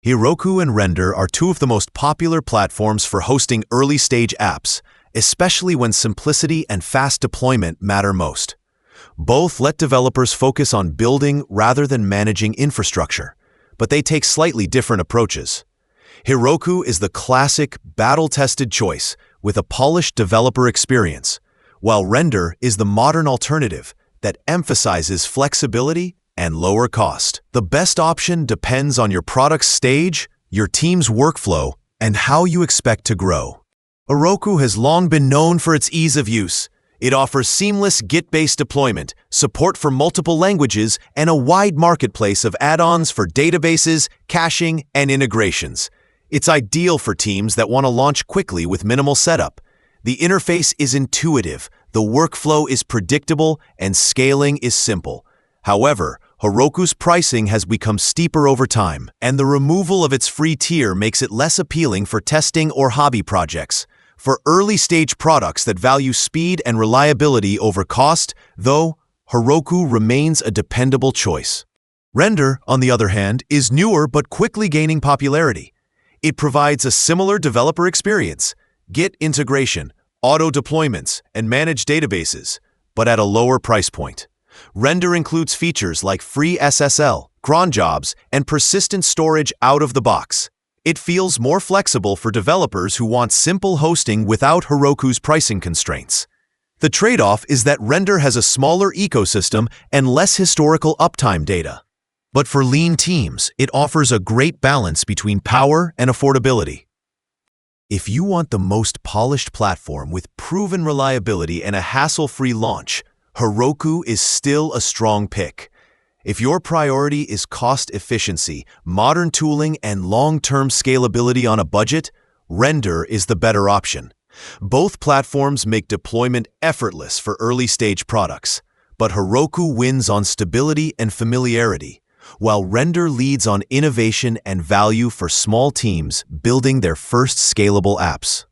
Heroku and Render are two of the most popular platforms for hosting early-stage apps, especially when simplicity and fast deployment matter most. Both let developers focus on building rather than managing infrastructure, but they take slightly different approaches. Heroku is the classic, battle-tested choice with a polished developer experience, while Render is the modern alternative that emphasizes flexibility and lower cost. The best option depends on your product's stage, your team's workflow, and how you expect to grow. Heroku has long been known for its ease of use. It offers seamless Git-based deployment, support for multiple languages, and a wide marketplace of add-ons for databases, caching, and integrations. It's ideal for teams that want to launch quickly with minimal setup. The interface is intuitive, the workflow is predictable, and scaling is simple. However, Heroku's pricing has become steeper over time, and the removal of its free tier makes it less appealing for testing or hobby projects. For early-stage products that value speed and reliability over cost, though, Heroku remains a dependable choice. Render, on the other hand, is newer but quickly gaining popularity. It provides a similar developer experience, Git integration, auto deployments, and managed databases, but at a lower price point. Render includes features like free SSL, cron jobs, and persistent storage out of the box. It feels more flexible for developers who want simple hosting without Heroku's pricing constraints. The trade-off is that Render has a smaller ecosystem and less historical uptime data. But for lean teams, it offers a great balance between power and affordability. If you want the most polished platform with proven reliability and a hassle-free launch, Heroku is still a strong pick. If your priority is cost efficiency, modern tooling, and long-term scalability on a budget, Render is the better option. Both platforms make deployment effortless for early-stage products, but Heroku wins on stability and familiarity, while Render leads on innovation and value for small teams building their first scalable apps.